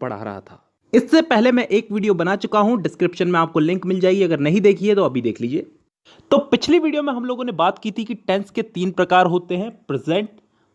पढ़ा रहा था। इससे पहले मैं एक वीडियो बना चुका हूं, डिस्क्रिप्शन में आपको लिंक मिल जाएगी, अगर नहीं देखी है तो अभी देख लीजिए। तो पिछली वीडियो में हम लोगों ने बात की थी कि टेंस के 3 प्रकार होते हैं, प्रेजेंट,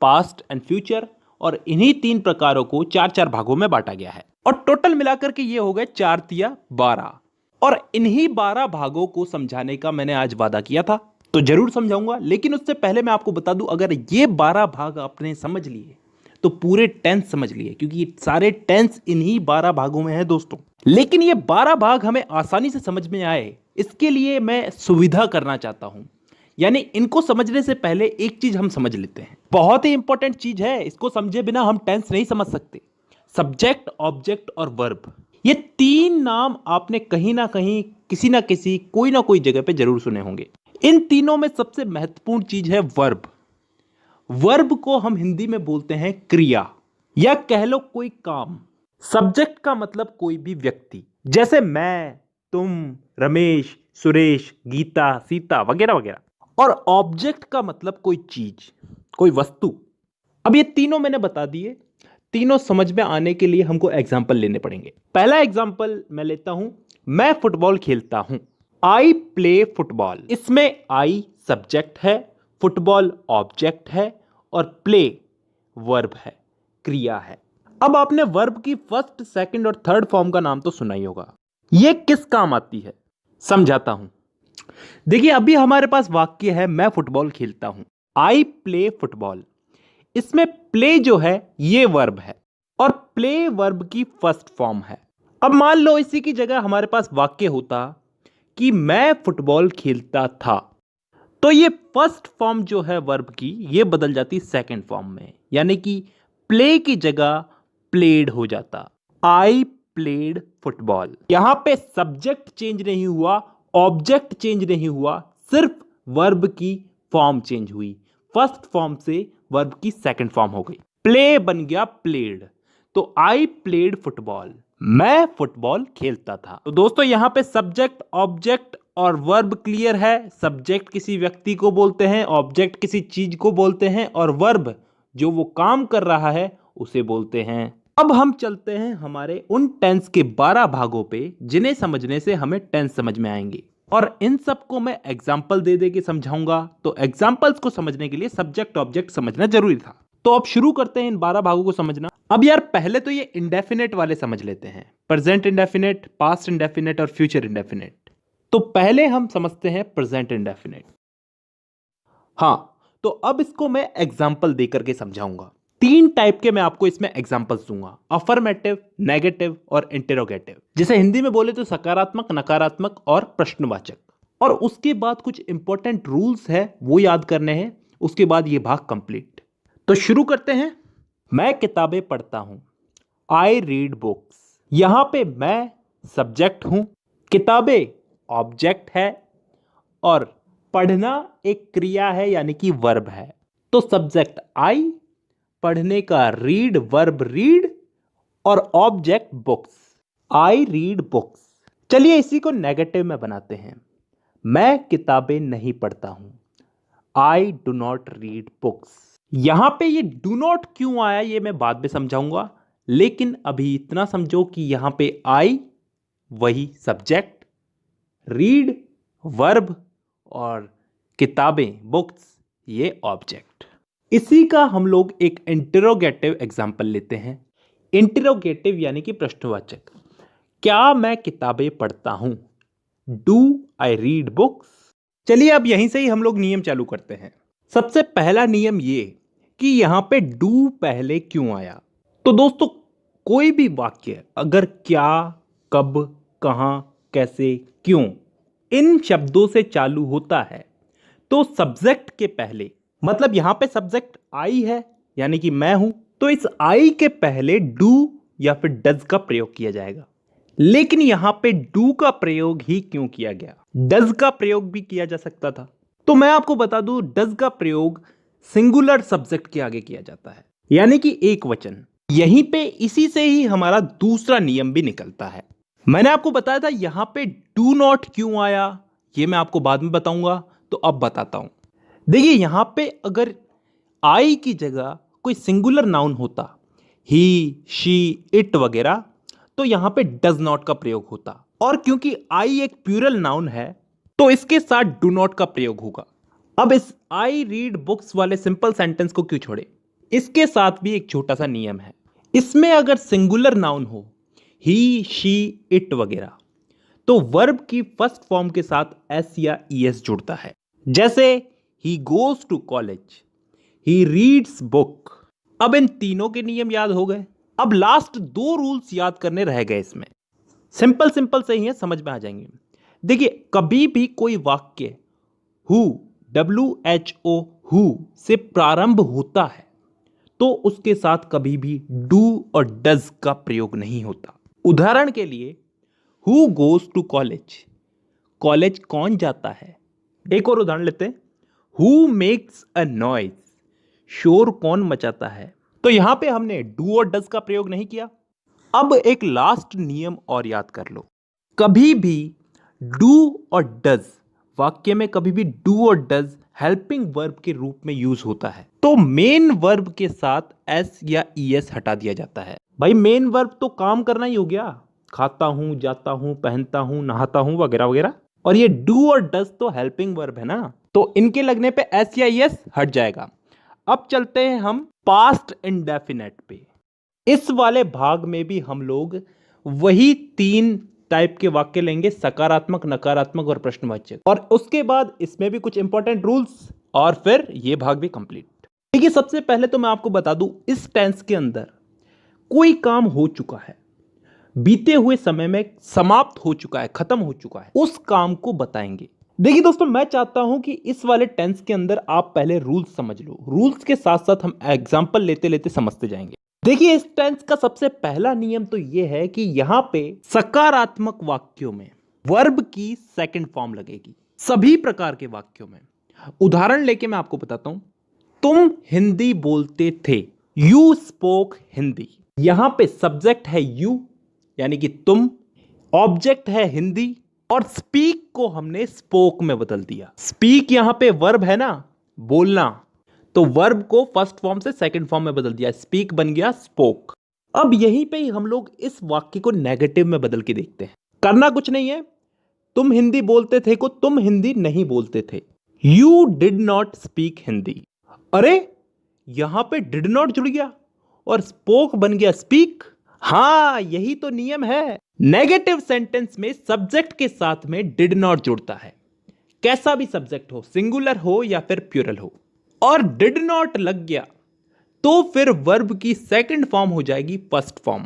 पास्ट एंड फ्यूचर, और इन्हीं 3 प्रकारों को 4-4 भागों में बांटा गया है और टोटल मिलाकर के ये हो गए 4 तिया 12। और इन्हीं 12 भागों को समझाने का मैंने आज वादा किया था, तो जरूर समझाऊंगा। लेकिन उससे पहले मैं आपको बता दूं, अगर ये 12 भाग आपने समझ लिए तो पूरे टेंस समझ लिए, क्योंकि ये सारे टेंस इन्हीं 12 भागों में है दोस्तों। लेकिन ये 12 भाग हमें आसानी से समझ में आए, इसके लिए मैं सुविधा करना चाहता हूं। यानी इनको समझने से पहले एक चीज हम समझ लेते हैं, बहुत ही इंपॉर्टेंट चीज है, इसको समझे बिना हम टेंस नहीं समझ सकते। सब्जेक्ट, ऑब्जेक्ट और वर्ब, ये 3 नाम आपने कहीं ना कहीं, किसी ना किसी, कोई ना कोई जगह पे जरूर सुने होंगे। इन तीनों में सबसे महत्वपूर्ण चीज है वर्ब। वर्ब को हम हिंदी में बोलते हैं क्रिया, या कह लो कोई काम। सब्जेक्ट का मतलब कोई भी व्यक्ति, जैसे मैं, तुम, रमेश, सुरेश, गीता, सीता वगैरह वगैरह। और ऑब्जेक्ट का मतलब कोई चीज, कोई वस्तु। अब ये तीनों मैंने बता दिए, तीनों समझ में आने के लिए हमको एग्जाम्पल लेने पड़ेंगे। पहला एग्जाम्पल मैं लेता हूं, मैं फुटबॉल खेलता हूं। I play football. इसमें आई सब्जेक्ट है, फुटबॉल ऑब्जेक्ट है और प्ले वर्ब है, क्रिया है। अब आपने वर्ब की फर्स्ट, सेकंड और थर्ड फॉर्म का नाम तो सुना ही होगा। यह किस काम आती है, समझाता हूं। देखिए, अभी हमारे पास वाक्य है मैं फुटबॉल खेलता हूं, आई प्ले फुटबॉल। इसमें प्ले जो है ये वर्ब है और प्ले वर्ब की फर्स्ट फॉर्म है। अब मान लो इसी की जगह हमारे पास वाक्य होता कि मैं फुटबॉल खेलता था, तो ये फर्स्ट फॉर्म जो है वर्ब की, ये बदल जाती सेकंड फॉर्म में, यानी कि प्ले की जगह प्लेड हो जाता, आई प्लेड फुटबॉल। यहां पे सब्जेक्ट चेंज नहीं हुआ, ऑब्जेक्ट चेंज नहीं हुआ, सिर्फ वर्ब की फॉर्म चेंज हुई। फर्स्ट फॉर्म से वर्ब की सेकंड फॉर्म हो गई, प्ले बन गया प्लेड। तो आई प्लेड फुटबॉल, मैं फुटबॉल खेलता था। तो दोस्तों यहां पे सब्जेक्ट, ऑब्जेक्ट और वर्ब क्लियर है। सब्जेक्ट किसी व्यक्ति को बोलते हैं, ऑब्जेक्ट किसी चीज को बोलते हैं और वर्ब जो वो काम कर रहा है उसे बोलते हैं। अब हम चलते हैं हमारे उन टेंस के 12 भागों पे, जिन्हें समझने से हमें टेंस समझ में आएंगे, और इन सबको मैं एग्जाम्पल दे दे के समझाऊंगा। तो एग्जाम्पल्स को समझने के लिए सब्जेक्ट ऑब्जेक्ट समझना जरूरी था। तो अब शुरू करते हैं इन 12 भागों को समझना। अब यार पहले तो ये इंडेफिनेट वाले समझ लेते हैं, प्रेजेंट इंडेफिनेट, पास्ट इंडेफिनेट और फ्यूचर इंडेफिनेट। तो पहले हम समझते हैं प्रेजेंट इंडेफिनेट। हां, तो अब इसको मैं एग्जाम्पल देकर के समझाऊंगा। 3 टाइप के मैं आपको इसमें एग्जाम्पल्स दूंगा, अफर्मेटिव, नेगेटिव और इंटेरोगेटिव। जैसे हिंदी में बोले तो सकारात्मक, नकारात्मक और प्रश्नवाचक। और उसके बाद कुछ इंपॉर्टेंट रूल्स है वो याद करने हैं, उसके बाद ये भाग कंप्लीट। तो शुरू करते हैं। मैं किताबें पढ़ता हूं, आई रीड बुक्स। यहां पे मैं सब्जेक्ट हूं, किताबें ऑब्जेक्ट है और पढ़ना एक क्रिया है, यानी कि वर्ब है। तो सब्जेक्ट आई, पढ़ने का रीड वर्ब रीड और object books, I read books. चलिए इसी को नेगेटिव में बनाते हैं। मैं किताबें नहीं पढ़ता हूं, I do not read books. यहां पे ये डू नॉट क्यों आया ये मैं बाद में समझाऊंगा, लेकिन अभी इतना समझो कि यहां पे आई वही सब्जेक्ट, रीड वर्ब और किताबें बुक्स ये ऑब्जेक्ट। इसी का हम लोग एक इंटरोगेटिव एग्जाम्पल लेते हैं। इंटरोगेटिव यानी कि प्रश्नवाचक। क्या मैं किताबें पढ़ता हूं, डू आई रीड बुक्स। चलिए अब यहीं से ही हम लोग नियम चालू करते हैं। सबसे पहला नियम ये कि यहां पे डू पहले क्यों आया। तो दोस्तों कोई भी वाक्य अगर क्या, कब, कहां, कैसे, क्यों इन शब्दों से चालू होता है तो सब्जेक्ट के पहले, मतलब यहां पे सब्जेक्ट आई है यानी कि मैं हूं, तो इस आई के पहले डू या फिर डज का प्रयोग किया जाएगा। लेकिन यहां पे डू का प्रयोग ही क्यों किया गया, डज का प्रयोग भी किया जा सकता था। तो मैं आपको बता दूं, डज का प्रयोग सिंगुलर सब्जेक्ट के आगे किया जाता है, यानी कि एक वचन। यहीं पे इसी से ही हमारा दूसरा नियम भी निकलता है। मैंने आपको बताया था यहां पे डू नॉट क्यों आया, ये मैं आपको बाद में बताऊंगा, तो अब बताता हूं। देखिए यहां पे अगर आई की जगह कोई सिंगुलर नाउन होता, ही, शी, इट वगैरह, तो यहां पे डज नॉट का प्रयोग होता। और क्योंकि आई एक प्लूरल नाउन है तो इसके साथ डू नॉट का प्रयोग होगा। अब इस आई रीड बुक्स वाले सिंपल सेंटेंस को क्यों छोड़े, इसके साथ भी एक छोटा सा नियम है। इसमें अगर सिंगुलर नाउन हो, ही, शी, इट वगैरह, तो वर्ब की फर्स्ट फॉर्म के साथ एस या ईएस जुड़ता है। जैसे ही goes to college, he reads book. अब इन तीनों के नियम याद हो गए। अब लास्ट दो रूल्स याद करने रह गए इसमें। सिंपल सिंपल से ही है, समझ में आ जाएंगे। देखिए, कभी भी कोई वाक्य हु, WHO, हु से प्रारंभ होता है तो उसके साथ कभी भी डू और डज का प्रयोग नहीं होता। उदाहरण के लिए, who goes to college, college कौन जाता है। एक और उदाहरण लेते हैं, हु मेक्स अ नॉइज, शोर कौन मचाता है। तो यहां पे हमने डू और डज का प्रयोग नहीं किया। अब एक लास्ट नियम और याद कर लो, कभी भी डू और डज वाक्य में कभी भी डू और डज हेल्पिंग वर्ब के रूप में यूज होता है तो मेन वर्ब के साथ एस या ईएस हटा दिया जाता है। भाई मेन वर्ब तो काम करना ही हो गया, खाता हूं, जाता हूं, पहनता हूं, नहाता हूं वगैरह वगैरह, और ये डू और डज तो हेल्पिंग वर्ब है ना, तो इनके लगने पे एस या ईएस हट जाएगा। अब चलते हैं हम पास्ट इंडेफिनेट पे। इस वाले भाग में भी हम लोग वही तीन टाइप के वाक्य लेंगे, सकारात्मक, नकारात्मक और प्रश्नवाचक, और उसके बाद इसमें भी कुछ इंपॉर्टेंट रूल्स, और फिर ये भाग भी कंप्लीट। देखिए, सबसे पहले तो मैं आपको बता दूं, इस टेंस के अंदर कोई काम हो चुका है, बीते हुए समय में समाप्त हो चुका है, खत्म हो चुका है, उस काम को बताएंगे। देखिए दोस्तों, मैं चाहता हूं कि इस वाले टेंस के अंदर आप पहले रूल्स समझ लो, रूल्स के साथ साथ हम एग्जाम्पल लेते लेते समझते जाएंगे। देखिए, इस टेंस का सबसे पहला नियम तो यह है कि यहां पे सकारात्मक वाक्यों में वर्ब की सेकंड फॉर्म लगेगी, सभी प्रकार के वाक्यों में। उदाहरण लेके मैं आपको बताता हूं, तुम हिंदी बोलते थे, यू स्पोक हिंदी। यहां पे सब्जेक्ट है यू यानी कि तुम, ऑब्जेक्ट है हिंदी, और स्पीक को हमने स्पोक में बदल दिया। स्पीक यहां पे वर्ब है ना, बोलना, तो वर्ब को फर्स्ट फॉर्म से सेकंड फॉर्म में बदल दिया, स्पीक बन गया स्पोक। अब यहीं पे ही हम लोग इस वाक्य को नेगेटिव में बदल के देखते हैं। करना कुछ नहीं है, तुम हिंदी बोलते थे को तुम हिंदी नहीं बोलते थे, you did not speak Hindi. अरे यहां पे डिड नॉट जुड़ गया और स्पोक बन गया स्पीक। हां, यही तो नियम है, नेगेटिव सेंटेंस में सब्जेक्ट के साथ में डिड नॉट जुड़ता है, कैसा भी सब्जेक्ट हो, सिंगुलर हो या फिर प्लूरल हो, और डिड नॉट लग गया तो फिर वर्ब की सेकंड फॉर्म हो जाएगी फर्स्ट फॉर्म,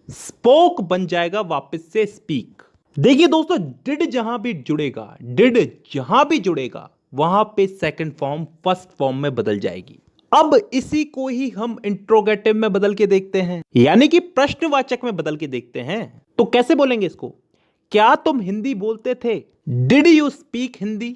स्पोक बन जाएगा वापस से स्पीक। देखिए दोस्तों, डिड जहां भी जुड़ेगा वहां पे सेकंड फॉर्म फर्स्ट फॉर्म में बदल जाएगी। अब इसी को ही हम इंट्रोगेटिव में बदल के देखते हैं, यानी कि प्रश्नवाचक में बदल के देखते हैं। तो कैसे बोलेंगे इसको, क्या तुम हिंदी बोलते थे, डिड यू स्पीक हिंदी।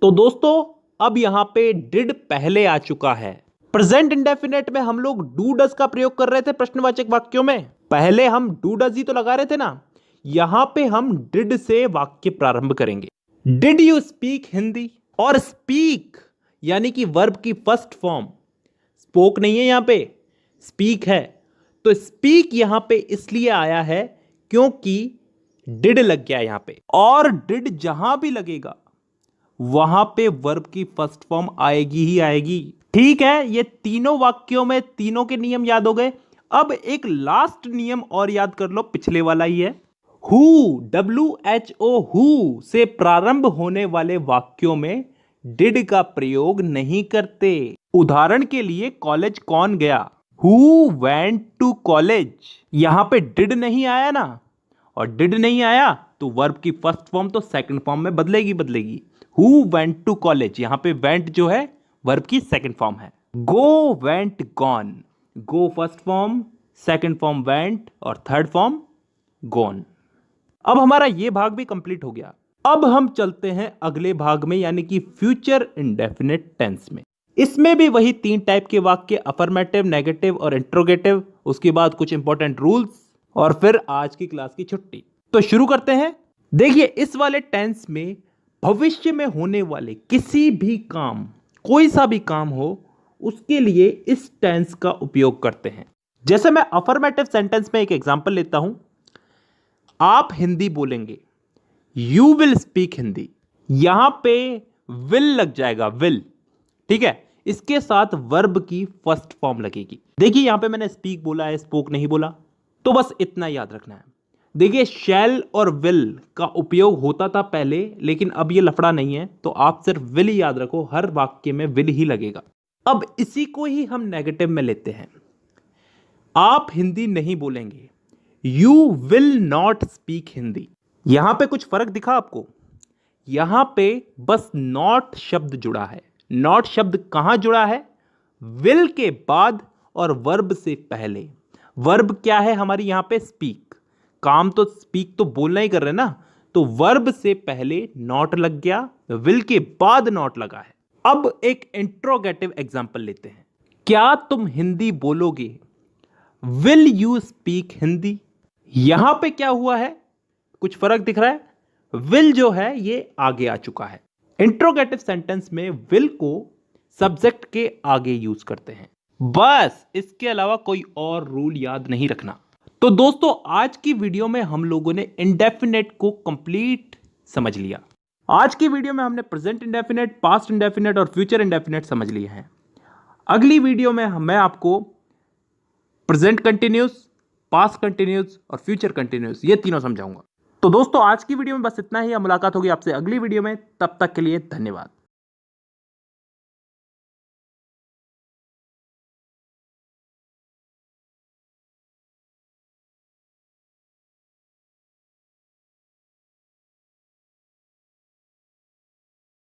तो दोस्तों, अब यहां पे डिड पहले आ चुका है। प्रेजेंट इंडेफिनेट में हम लोग डू डज का प्रयोग कर रहे थे प्रश्नवाचक वाक्यों में, पहले हम डू डज ही तो लगा रहे थे ना, यहां पे हम डिड से वाक्य प्रारंभ करेंगे। डिड यू स्पीक हिंदी, और स्पीक यानी कि वर्ब की फर्स्ट फॉर्म, स्पोक नहीं है, यहां पे स्पीक है, तो स्पीक यहां पे इसलिए आया है क्योंकि डिड लग गया यहां पे, और डिड जहां भी लगेगा वहां पे वर्ब की फर्स्ट फॉर्म आएगी ही आएगी। ठीक है, ये तीनों वाक्यों में तीनों के नियम याद हो गए। अब एक लास्ट नियम और याद कर लो, पिछले वाला ही है, हु, WHO, हु से प्रारंभ होने वाले वाक्यों में डिड का प्रयोग नहीं करते। उदाहरण के लिए, कॉलेज कौन गया, हु वेंट टू कॉलेज, यहां पे डिड नहीं आया ना, और डिड नहीं आया तो वर्ब की फर्स्ट फॉर्म तो सेकंड फॉर्म में बदलेगी। हु वेंट टू कॉलेज, यहां पे वेंट जो है वर्ब की सेकंड फॉर्म है। Go, went, gone, go first form, second form went, और थर्ड फॉर्म गॉन। अब हमारा ये भाग भी कंप्लीट हो गया। अब हम चलते हैं अगले भाग में, यानी कि फ्यूचर इंडेफिनिट टेंस में। इसमें भी वही तीन टाइप के वाक्य, अफर्मेटिव, नेगेटिव और इंट्रोगेटिव, उसके बाद कुछ इंपॉर्टेंट रूल्स, और फिर आज की क्लास की छुट्टी। तो शुरू करते हैं। देखिए, इस वाले टेंस में भविष्य में होने वाले किसी भी काम, कोई सा भी काम हो, उसके लिए इस टेंस का उपयोग करते हैं। जैसे मैं अफर्मेटिव सेंटेंस में एक एग्जांपल लेता हूं, आप हिंदी बोलेंगे, यू विल स्पीक हिंदी। यहां पे विल लग जाएगा, विल, ठीक है। इसके साथ वर्ब की फर्स्ट फॉर्म लगेगी। देखिए यहां पे मैंने स्पीक बोला है, स्पोक नहीं बोला, तो बस इतना याद रखना है। देखिए शैल और विल का उपयोग होता था पहले, लेकिन अब ये लफड़ा नहीं है, तो आप सिर्फ विल ही याद रखो, हर वाक्य में विल ही लगेगा। अब इसी को ही हम नेगेटिव में लेते हैं, आप हिंदी नहीं बोलेंगे, you will not speak Hindi. यहां पे कुछ फर्क दिखा आपको? यहां पे बस नॉट शब्द जुड़ा है। नॉट शब्द कहां जुड़ा है? विल के बाद और वर्ब से पहले। वर्ब क्या है हमारी यहां पे? स्पीक। काम तो स्पीक तो बोलना ही कर रहे हैं ना, तो वर्ब से पहले नॉट लग गया, विल के बाद नॉट लगा है। अब एक इंट्रोगेटिव एग्जांपल लेते हैं, क्या तुम हिंदी बोलोगे? Will you speak Hindi? यहां पे क्या हुआ है? कुछ फर्क दिख रहा है? विल जो है ये आगे आ चुका है। इंट्रोगेटिव सेंटेंस में विल को सब्जेक्ट के आगे यूज करते हैं, बस इसके अलावा कोई और रूल याद नहीं रखना। तो दोस्तों आज की वीडियो में हम लोगों ने इंडेफिनेट को कंप्लीट समझ लिया। आज की वीडियो में हमने प्रेजेंट इंडेफिनेट, पास्ट इंडेफिनेट और फ्यूचर इंडेफिनेट समझ लिए हैं। अगली वीडियो में मैं आपको प्रेजेंट कंटिन्यूस, पास्ट कंटिन्यूस और फ्यूचर कंटिन्यूस ये तीनों समझाऊंगा। तो दोस्तों आज की वीडियो में बस इतना ही। मुलाकात होगी आपसे अगली वीडियो में, तब तक के लिए धन्यवाद।